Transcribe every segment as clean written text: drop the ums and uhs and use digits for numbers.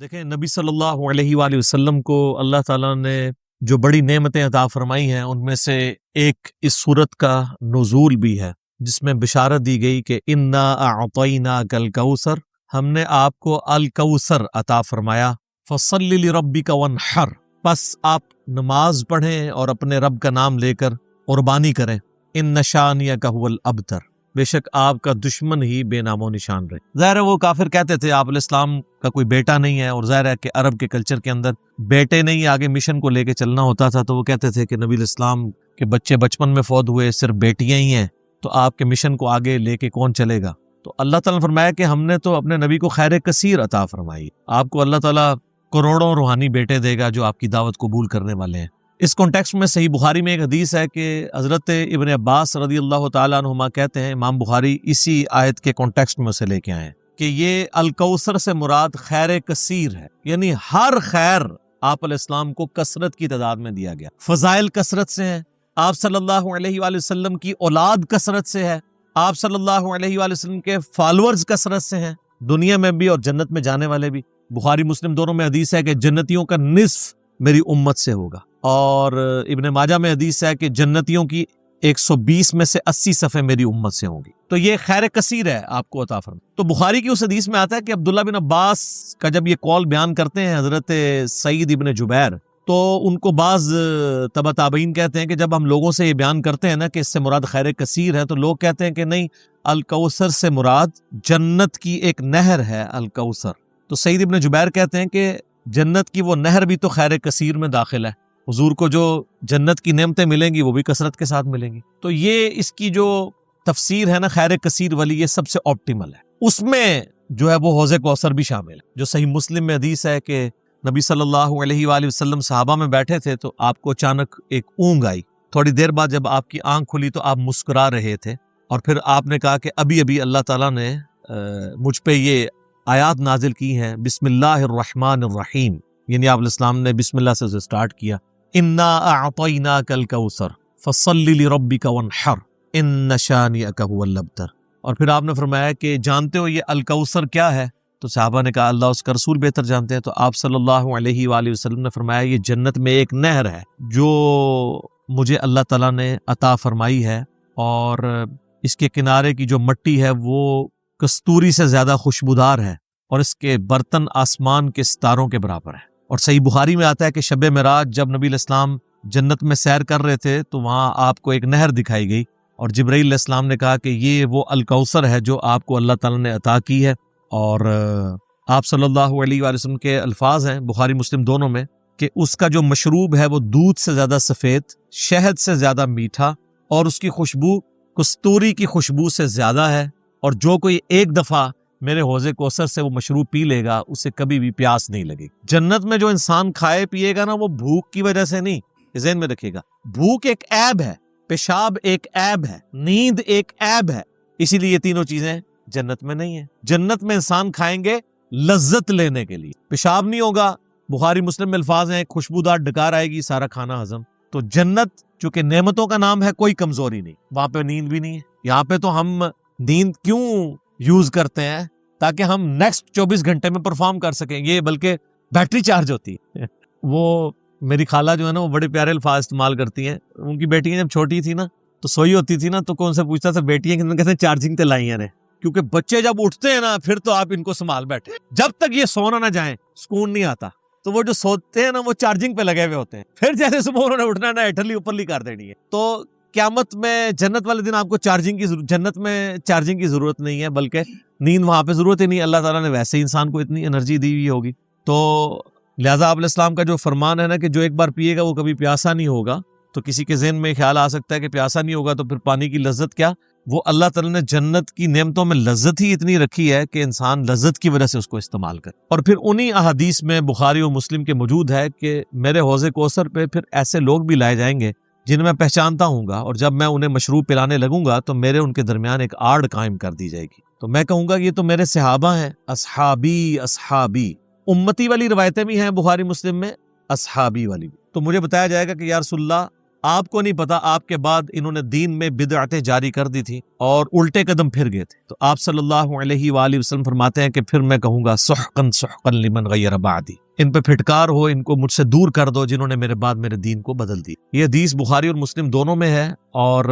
دیکھیں نبی صلی اللہ علیہ وآلہ وسلم کو اللہ تعالیٰ نے جو بڑی نعمتیں عطا فرمائی ہیں ان میں سے ایک اس صورت کا نزول بھی ہے جس میں بشارت دی گئی کہ انا اعطیناک الکوثر، ہم نے آپ کو الکوثر عطا فرمایا، فصلی لربک وانحر، پس آپ نماز پڑھیں اور اپنے رب کا نام لے کر قربانی کریں، ان شانیک هو الابتر، بے شک آپ کا دشمن ہی بے نام و نشان رہے۔ ظاہر ہے وہ کافر کہتے تھے آپ علیہ السلام کا کوئی بیٹا نہیں ہے، اور ظاہر ہے کہ عرب کے کلچر کے اندر بیٹے نہیں، آگے مشن کو لے کے چلنا ہوتا تھا، تو وہ کہتے تھے کہ نبی علیہ السلام کے بچے بچپن میں فوت ہوئے، صرف بیٹیاں ہی ہیں، تو آپ کے مشن کو آگے لے کے کون چلے گا؟ تو اللہ تعالیٰ نے فرمایا کہ ہم نے تو اپنے نبی کو خیر کثیر عطا فرمائی، آپ کو اللہ تعالیٰ کروڑوں روحانی بیٹے دے گا جو آپ کی دعوت قبول کرنے والے ہیں۔ اس کانٹیکسٹ میں صحیح بخاری میں ایک حدیث ہے کہ حضرت ابن عباس رضی اللہ تعالیٰ عنہما کہتے ہیں، امام بخاری اسی آیت کے کانٹیکسٹ میں سے لے کے آئے ہیں کہ یہ الکوثر سے مراد خیر کثیر ہے، یعنی ہر خیر آپ علیہ السلام کو کثرت کی تعداد میں دیا گیا، فضائل کثرت سے ہیں، آپ صلی اللہ علیہ وآلہ وسلم کی اولاد کثرت سے ہے، آپ صلی اللہ علیہ وآلہ وسلم کے فالورز کثرت سے ہیں، دنیا میں بھی اور جنت میں جانے والے بھی۔ بخاری مسلم دونوں میں حدیث ہے کہ جنتیوں کا نصف میری امت سے ہوگا، اور ابن ماجہ میں حدیث ہے کہ جنتیوں کی 120 میں سے 80 صفحے میری امت سے ہوں گی، تو یہ خیر کثیر ہے آپ کو عطا فرمایا۔ تو بخاری کی اس حدیث میں آتا ہے کہ عبداللہ بن عباس کا جب یہ قول بیان کرتے ہیں حضرت سعید ابن جبیر، تو ان کو بعض تبع تابعین کہتے ہیں کہ جب ہم لوگوں سے یہ بیان کرتے ہیں نا کہ اس سے مراد خیر کثیر ہے، تو لوگ کہتے ہیں کہ نہیں، الکوثر سے مراد جنت کی ایک نہر ہے الکوثر۔ تو سعید ابن جبیر کہتے ہیں کہ جنت کی وہ نہر بھی تو خیر کثیر میں داخل ہے، حضور کو جو جنت کی نعمتیں ملیں گی وہ بھی کثرت کے ساتھ ملیں گی۔ تو یہ اس کی جو تفسیر ہے نا خیر کثیر والی، یہ سب سے آپٹیمل ہے، اس میں جو ہے وہ حوض کوثر بھی شامل ہے۔ جو صحیح مسلم میں حدیث ہے کہ نبی صلی اللہ علیہ وآلہ وسلم صحابہ میں بیٹھے تھے تو آپ کو اچانک ایک اونگ آئی، تھوڑی دیر بعد جب آپ کی آنکھ کھلی تو آپ مسکرا رہے تھے، اور پھر آپ نے کہا کہ ابھی اللہ تعالیٰ نے مجھ پہ یہ آیات نازل کی ہیں، بسم اللہ الرحمن الرحیم، یعنی آپ علیہ السلام نے بسم اللہ سے سٹارٹ کیا، انا اعطیناک الکوثر فصلی لربک وانحر ان شانئک هو الابتر، اور پھر آپ نے فرمایا کہ جانتے ہو یہ الکوثر کیا ہے؟ تو صحابہ نے کہا اللہ اس کا رسول بہتر جانتے ہیں۔ تو آپ صلی اللہ علیہ وآلہ وسلم نے فرمایا یہ جنت میں ایک نہر ہے جو مجھے اللہ تعالیٰ نے عطا فرمائی ہے، اور اس کے کنارے کی جو مٹی ہے وہ کستوری سے زیادہ خوشبودار ہے، اور اس کے برتن آسمان کے ستاروں کے برابر ہے۔ اور صحیح بخاری میں آتا ہے کہ شب معراج جب نبی علیہ السلام جنت میں سیر کر رہے تھے تو وہاں آپ کو ایک نہر دکھائی گئی، اور جبرائیل علیہ السلام نے کہا کہ یہ وہ الکوثر ہے جو آپ کو اللہ تعالیٰ نے عطا کی ہے، اور آپ صلی اللہ علیہ وآلہ وسلم کے الفاظ ہیں بخاری مسلم دونوں میں کہ اس کا جو مشروب ہے وہ دودھ سے زیادہ سفید، شہد سے زیادہ میٹھا، اور اس کی خوشبو کستوری کی خوشبو سے زیادہ ہے، اور جو کوئی ایک دفعہ میرے حوض کوثر سے وہ مشروب پی لے گا اسے کبھی بھی پیاس نہیں لگے۔ جنت میں جو انسان کھائے پیے گا نا وہ بھوک کی وجہ سے نہیں، ذہن میں رکھیے گا، بھوک ایک عیب ہے، پیشاب ایک عیب ہے، نیند ایک عیب ہے، اسی لیے یہ تینوں چیزیں جنت میں نہیں ہیں۔ جنت میں انسان کھائیں گے لذت لینے کے لیے، پیشاب نہیں ہوگا، بخاری مسلم میں الفاظ ہیں خوشبودار ڈکار آئے گی، سارا کھانا ہضم۔ تو جنت چونکہ نعمتوں کا نام ہے، کوئی کمزوری نہیں، وہاں پہ نیند بھی نہیں ہے۔ یہاں پہ تو ہم نیند کیوں یوز کرتے ہیں؟ تاکہ ہم نیکسٹ 24 گھنٹے میں پرفارم کر سکیں، یہ بلکہ بیٹری چارج ہوتی ہے۔ وہ میری خالہ جو ہے نا وہ بڑے پیارے الفاظ استعمال کرتی ہیں، ان کی بیٹیاں جب چھوٹی تھی نا تو سوئی ہوتی تھی نا تو کون سے پوچھتا تھا بیٹیاں کتنے، کہتے ہیں چارجنگ تے لائیاں نے، کیونکہ بچے جب اٹھتے ہیں نا پھر تو آپ ان کو سنبھال بیٹھے، جب تک یہ سونا نہ جائیں سکون نہیں آتا، تو وہ جو سوتے ہیں نا وہ چارجنگ پہ لگے ہوئے ہوتے ہیں، پھر جیسے صبح انہوں نے اٹھنا ہے نا ایٹھلی اوپرلی کر دینی ہے۔ تو قیامت میں جنت والے دن آپ کو جنت میں چارجنگ کی ضرورت نہیں ہے، بلکہ نیند وہاں پہ ضرورت ہی نہیں، اللہ تعالیٰ نے ویسے ہی انسان کو اتنی انرجی دی ہوئی ہوگی۔ تو لہٰذا آپ علیہ السلام کا جو فرمان ہے نا کہ جو ایک بار پیے گا وہ کبھی پیاسا نہیں ہوگا، تو کسی کے ذہن میں خیال آ سکتا ہے کہ پیاسا نہیں ہوگا تو پھر پانی کی لذت کیا؟ وہ اللہ تعالیٰ نے جنت کی نعمتوں میں لذت ہی اتنی رکھی ہے کہ انسان لذت کی وجہ سے اس کو استعمال کرے۔ اور پھر انہی احادیث میں بخاری و مسلم کے موجود ہے کہ میرے حوض کوثر پہ پھر ایسے لوگ بھی لائے جائیں گے جن میں پہچانتا ہوں گا، اور جب میں انہیں مشروب پلانے لگوں گا تو میرے ان کے درمیان ایک آڑ قائم کر دی جائے گی، تو میں کہوں گا یہ تو میرے صحابہ ہیں، اصحابی اصحابی۔ امتی والی روایتیں بھی ہیں بخاری مسلم میں، اصحابی والی بھی۔ تو مجھے بتایا جائے گا کہ یا رسول اللہ آپ کو نہیں پتا آپ کے بعد انہوں نے دین میں بدعتیں جاری کر دی تھی اور الٹے قدم پھر گئے تھے. تو آپ صلی اللہ علیہ وآلہ وسلم فرماتے ہیں کہ پھر میں کہوں گا سحقا سحقا لمن غیر بعدی، ان پہ پھٹکار ہو، ان کو مجھ سے دور کر دو جنہوں نے میرے بعد میرے دین کو بدل دی. یہ حدیث بخاری اور مسلم دونوں میں ہے، اور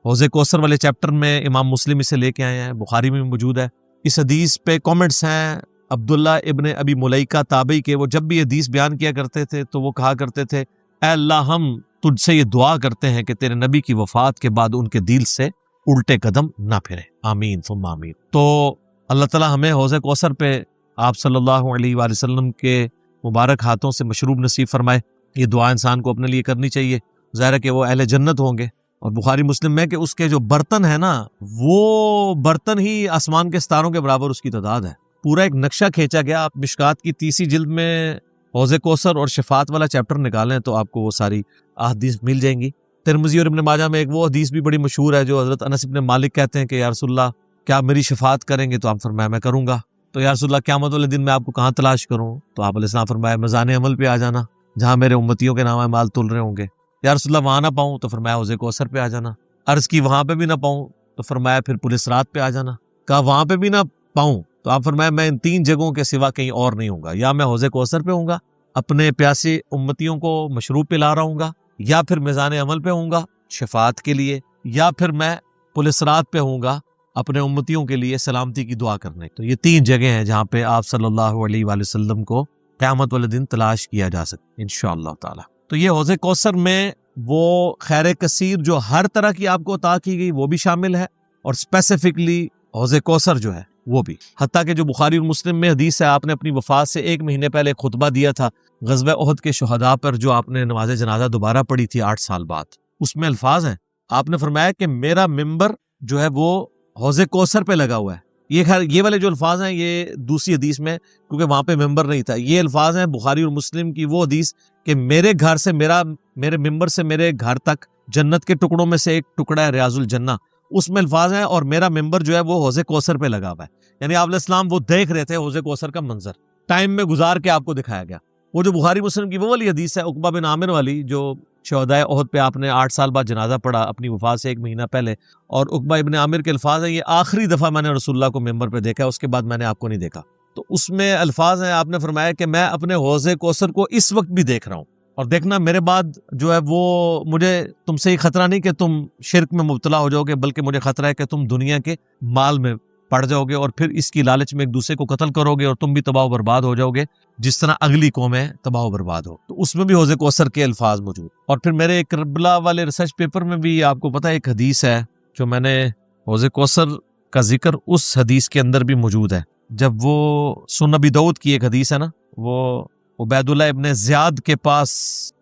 حوض کوثر والے چیپٹر میں امام مسلم اسے لے کے آئے ہیں، بخاری میں بھی موجود ہے. اس حدیث پہ کامنٹس ہیں عبداللہ ابن ابی ملیکہ تابعی کے. وہ جب بھی حدیث بیان کیا کرتے تھے تو وہ کہا کرتے تھے اے اللہ ہم تجھ سے یہ دعا کرتے ہیں کہ تیرے نبی کی وفات کے بعد ان کے دل سے الٹے قدم نہ پھرے، آمین ثم آمین. تو اللہ تعالیٰ ہمیں حوض کوثر پہ آپ صلی اللہ علیہ وآلہ وسلم کے مبارک ہاتھوں سے مشروب نصیب فرمائے. یہ دعا انسان کو اپنے لیے کرنی چاہیے. ظاہر ہے کہ وہ اہل جنت ہوں گے، اور بخاری مسلم میں کہ اس کے جو برتن ہیں نا، وہ برتن ہی آسمان کے ستاروں کے برابر اس کی تعداد ہے. پورا ایک نقشہ کھینچا گیا. آپ مشکات کی 30 جلد میں حوض کوثر اور شفاعت والا چیپٹر نکالیں تو آپ کو وہ ساری احادیث مل جائیں گی. ترمذی اور ابن ماجہ میں ایک وہ حدیث بھی بڑی مشہور ہے جو حضرت انس ابن مالک کہتے ہیں کہ یا رسول اللہ کیا میری شفاعت کریں گے؟ تو آپ فرمایا میں کروں گا. تو یا رسول اللہ قیامت والے دن میں آپ کو کہاں تلاش کروں؟ تو آپ علیہ السلام فرمایا میزان عمل پہ آ جانا جہاں میرے امتیوں کے نام مال تل رہے ہوں گے. یا رسول اللہ وہاں نہ پاؤں؟ تو فرمایا حوض کوثر پہ آ جانا. عرض کی وہاں پہ بھی نہ پاؤں؟ تو فرمایا پھر پولیس رات پہ آ جانا. کہا وہاں پہ بھی نہ پاؤں؟ تو آپ فرمایا میں ان 3 جگہوں کے سوا کہیں اور نہیں ہوں گا. یا میں حوض کوثر پہ ہوں گا اپنے پیاسے امتیوں کو مشروب پلا رہا ہوں گا، یا پھر میزان عمل پہ ہوں گا شفاعت کے لیے، یا پھر میں پولیس رات پہ ہوں گا اپنے امتیوں کے لیے سلامتی کی دعا کرنے. تو یہ 3 جگہیں ہیں جہاں پہ آپ صلی اللہ علیہ وآلہ وسلم کو قیامت والے دن تلاش کیا جا سکتا انشاءاللہ تعالی. تو یہ حوض کوثر میں وہ خیر کثیر جو ہر طرح کی آپ کو عطا کی گئی وہ بھی شامل ہے، اور اسپیسیفکلی حوض کوثر جو ہے وہ بھی. حتیٰ کہ جو بخاری اور مسلم میں حدیث ہے، آپ نے اپنی وفات سے 1 مہینے پہلے خطبہ دیا تھا غزوہ احد کے شہداء پر، جو آپ نے نماز جنازہ دوبارہ پڑھی تھی 8 سال بعد. اس میں الفاظ ہیں، آپ نے فرمایا کہ میرا ممبر جو ہے وہ حوض کوثر پہ لگا ہوا ہے. یہ خیر یہ والے جو الفاظ ہیں یہ دوسری حدیث میں، کیونکہ وہاں پہ ممبر نہیں تھا. یہ الفاظ ہیں بخاری اور مسلم کی وہ حدیث کہ میرے گھر سے میرے ممبر سے میرے گھر تک جنت کے ٹکڑوں میں سے ایک ٹکڑا ہے ریاض الجنہ. اس میں الفاظ ہیں اور میرا ممبر جو ہے وہ حوض کوثر پہ لگا ہوا ہے. یعنی آپ علیہ السلام وہ دیکھ رہے تھے حوض کوثر کا منظر، ٹائم میں گزار کے آپ کو دکھایا گیا. وہ جو بخاری مسلم کی وہ والی حدیث ہے عقبہ بن عامر والی، جو شہدائے احد پہ آپ نے 8 سال بعد جنازہ پڑھا اپنی وفات سے 1 مہینہ پہلے، اور عقبہ ابن عامر کے الفاظ ہیں یہ آخری دفعہ میں نے رسول اللہ کو ممبر پہ دیکھا، اس کے بعد میں نے آپ کو نہیں دیکھا. تو اس میں الفاظ ہیں، آپ نے فرمایا کہ میں اپنے حوض کوثر کو اس وقت بھی دیکھ رہا ہوں، اور دیکھنا میرے بعد جو ہے وہ مجھے تم سے ہی خطرہ نہیں کہ تم شرک میں مبتلا ہو جاؤ گے، بلکہ مجھے خطرہ ہے کہ تم دنیا کے مال میں پڑ جاؤ گے اور پھر اس کی لالچ میں ایک دوسرے کو قتل کرو گے اور تم بھی تباہ و برباد ہو جاؤ گے جس طرح اگلی قومیں تباہ و برباد ہو. تو اس میں بھی حوض کوثر کے الفاظ موجود. اور پھر میرے کربلا والے ریسرچ پیپر میں بھی آپ کو پتہ ہے ایک حدیث ہے جو میں نے حوض کوثر کا ذکر اس حدیث کے اندر بھی موجود ہے. جب وہ سنن ابی داؤد کی ایک حدیث ہے نا، وہ عبید اللہ ابن زیاد کے پاس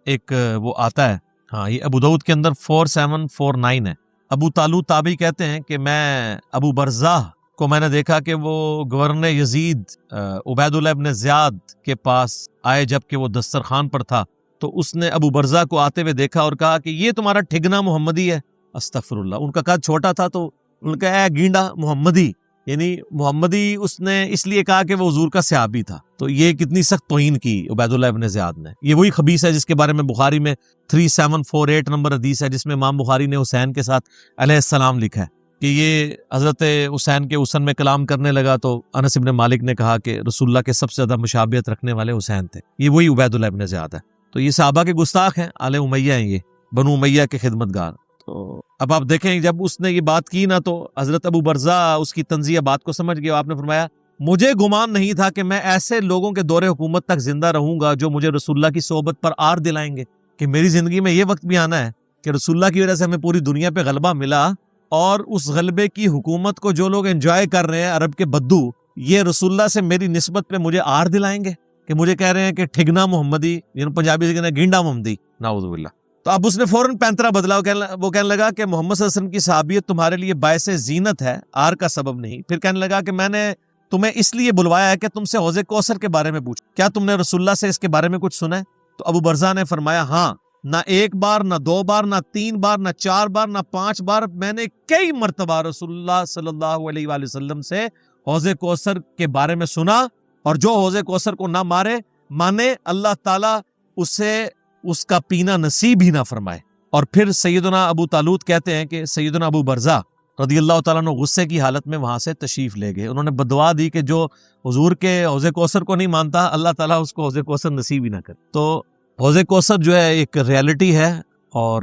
ایک وہ آتا ہے، ہاں یہ ابو داؤد کے اندر 4749 ہے. ابو طالوت تابعی کہتے ہیں کہ میں ابو برزہ کو میں نے دیکھا کہ وہ گورنر یزید عبید اللہ ابن زیاد کے پاس آئے جب کہ وہ دسترخوان پر تھا. تو اس نے ابو برزہ کو آتے ہوئے دیکھا اور کہا کہ یہ تمہارا ٹھگنا محمدی ہے. استغفر اللہ. ان کا قد چھوٹا تھا تو ان کا اے گینڈا محمدی، یعنی محمدی اس نے اس لیے کہا کہ وہ حضور کا صحابی تھا. تو یہ کتنی سخت توہین کی عبید اللہ ابن زیاد نے. یہ وہی خبیث ہے جس کے بارے میں بخاری میں 3748 نمبر حدیث ہے، جس میں امام بخاری نے حسین کے ساتھ علیہ السلام لکھا ہے کہ یہ حضرت حسین کے حسن میں کلام کرنے لگا. تو انس ابن مالک نے کہا کہ رسول اللہ کے سب سے زیادہ مشابہت رکھنے والے حسین تھے. یہ وہی عبید اللہ ابن زیاد ہے. تو یہ صحابہ کے گستاخ ہیں، آل امیہ ہیں، یہ بنو امیہ کے خدمتگار. تو اب آپ دیکھیں جب اس نے یہ بات کی نا تو حضرت ابو برزہ اس کی طنزیہ بات کو سمجھ گیا. آپ نے فرمایا مجھے گمان نہیں تھا کہ میں ایسے لوگوں کے دور حکومت تک زندہ رہوں گا جو مجھے رسول اللہ کی صحبت پر آر دلائیں گے، کہ میری زندگی میں یہ وقت بھی آنا ہے کہ رسول اللہ کی وجہ سے ہمیں پوری دنیا پہ غلبہ ملا، اور اس غلبے کی حکومت کو جو لوگ انجوائے کر رہے ہیں عرب کے بدو، یہ رسول اللہ سے میری نسبت پہ مجھے آر دلائیں گے کہ مجھے کہہ رہے ہیں کہ ٹھگنا محمدی، یعنی پنجابی سے کہنا گینڈا محمدی، نعوذ باللہ. تو اب اس نے فوراً پینترا بدلا. وہ کہنے لگا کہ محمد صلی اللہ علیہ وسلم کی صحابیت تمہارے لیے باعث زینت ہے، آر کا سبب نہیں. پھر کہنے لگا کہ میں نے تمہیں اس لیے بلوایا ہے کہ تم سے حوض کوثر کے بارے میں پوچھ، کیا تم نے رسول اللہ سے اس کے بارے میں کچھ سنا ہے؟ تو ابو برزہ نے فرمایا ہاں، نہ 1 بار، نہ 2 بار، نہ 3 بار، نہ 4 بار، نہ 5 بار، میں نے کئی مرتبہ رسول اللہ صلی اللہ علیہ وآلہ وسلم سے حوض کوثر کے بارے میں سنا، اور جو حوض کوثر کو نہ مانے اللہ تعالیٰ اسے اس کا پینا نصیب ہی نہ فرمائے. اور پھر سیدنا ابو طالوت کہتے ہیں کہ سیدنا ابو برزہ رضی اللہ تعالیٰ عنہ غصے کی حالت میں وہاں سے تشریف لے گئے. انہوں نے بدعا دی کہ جو حضور کے حوض کوثر کو نہیں مانتا اللہ تعالیٰ اس کو حوض کوثر نصیب ہی نہ کرے. تو حوض کوثر جو ہے ایک ریالٹی ہے، اور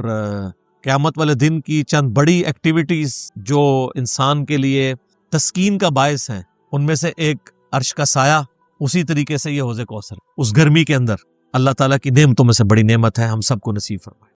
قیامت والے دن کی چند بڑی ایکٹیویٹیز جو انسان کے لیے تسکین کا باعث ہیں، ان میں سے ایک عرش کا سایہ، اسی طریقے سے یہ حوض کوثر اس گرمی کے اندر اللہ تعالیٰ کی نعمتوں میں سے بڑی نعمت ہے. ہم سب کو نصیب فرمائے.